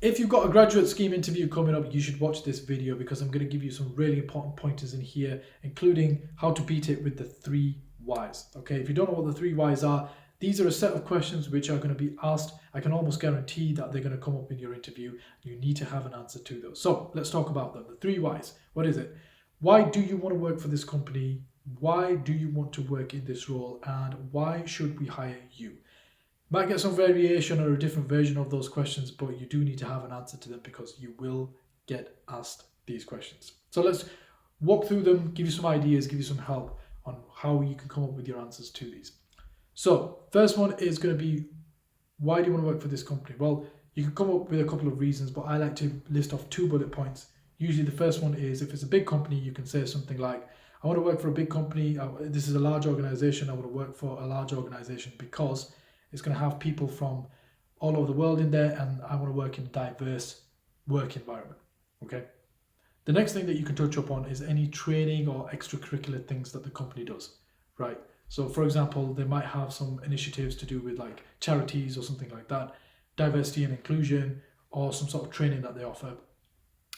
If you've got a graduate scheme interview coming up, you should watch this video because I'm going to give you some really important pointers in here, including how to beat it with the 3 whys. Okay, if you don't know what the 3 whys are, these are a set of questions which are going to be asked. I can almost guarantee that they're going to come up in your interview. You need to have an answer to those. So let's talk about them. The 3 whys. What is it? Why do you want to work for this company? Why do you want to work in this role? And why should we hire you? Might get some variation or a different version of those questions, but you do need to have an answer to them because you will get asked these questions. So let's walk through them, give you some ideas, give you some help on how you can come up with your answers to these. So first one is going to be, why do you want to work for this company? Well, you can come up with a couple of reasons, but I like to list off 2 bullet points. Usually the first one is, if it's a big company, you can say something like, I want to work for a big company. This is a large organization. I want to work for a large organization because it's going to have people from all over the world in there, and I want to work in a diverse work environment. Okay. The next thing that you can touch upon is any training or extracurricular things that the company does, right? So for example, they might have some initiatives to do with like charities or something like that, diversity and inclusion, or some sort of training that they offer.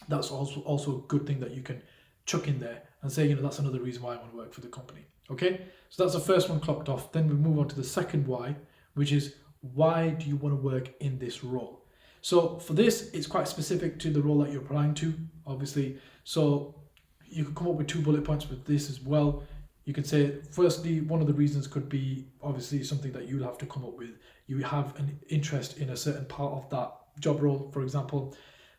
That's also a good thing that you can chuck in there and say, that's another reason why I want to work for the company. Okay. So that's the first one clocked off. Then we move on to the second why, which is, why do you want to work in this role? So for this, it's quite specific to the role that you're applying to, obviously. So you can come up with 2 bullet points with this as well. You could say, firstly, one of the reasons could be obviously something that you'll have to come up with. You have an interest in a certain part of that job role, for example.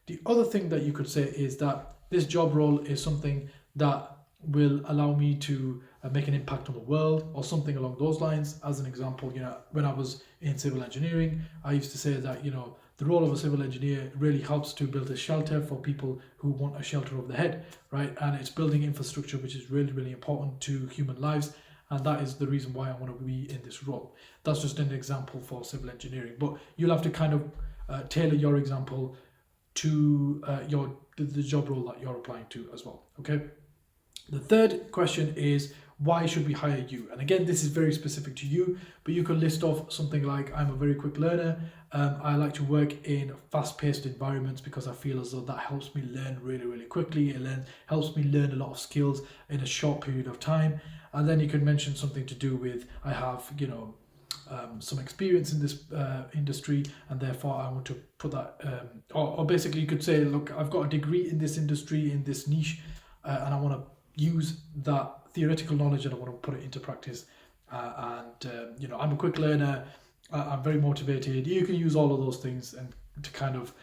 The other thing that you could say is that this job role is something that will allow me to make an impact on the world, or something along those lines. As an example, when I was in civil engineering, I used to say that, the role of a civil engineer really helps to build a shelter for people who want a shelter over their head, right? And it's building infrastructure, which is really, really important to human lives. And that is the reason why I want to be in this role. That's just an example for civil engineering, but you'll have to kind of tailor your example to the job role that you're applying to as well, okay? The third question is, why should we hire you? And again, this is very specific to you, but you can list off something like, I'm a very quick learner. I like to work in fast-paced environments because I feel as though that helps me learn really, really quickly. It helps me learn a lot of skills in a short period of time. And then you can mention something to do with, I have, some experience in this industry, and therefore I want to put that, or basically you could say, look, I've got a degree in this industry, in this niche, and I want to use that theoretical knowledge and I want to put it into practice. I'm a quick learner. I'm very motivated. You can use all of those things and to kind of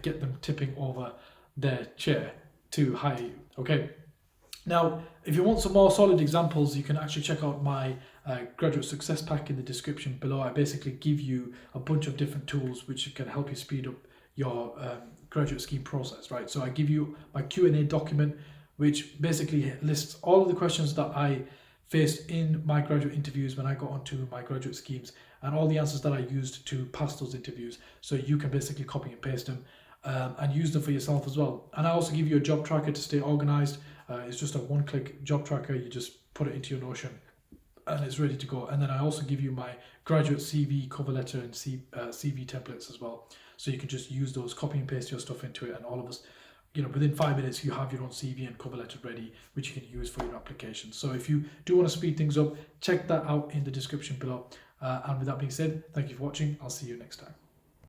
get them tipping over their chair to hire you. Okay. Now, if you want some more solid examples, you can actually check out my graduate success pack in the description below. I basically give you a bunch of different tools which can help you speed up your graduate scheme process, right? So I give you my Q&A document, which basically lists all of the questions that I faced in my graduate interviews when I got onto my graduate schemes, and all the answers that I used to pass those interviews. So you can basically copy and paste them and use them for yourself as well. And I also give you a job tracker to stay organized. It's just a one-click job tracker. You just put it into your Notion and it's ready to go. And then I also give you my graduate CV, cover letter, and CV templates as well. So you can just use those, copy and paste your stuff into it, and all of us, within 5 minutes, you have your own CV and cover letter ready, which you can use for your application. So if you do want to speed things up, check that out in the description below. And with that being said, thank you for watching. I'll see you next time.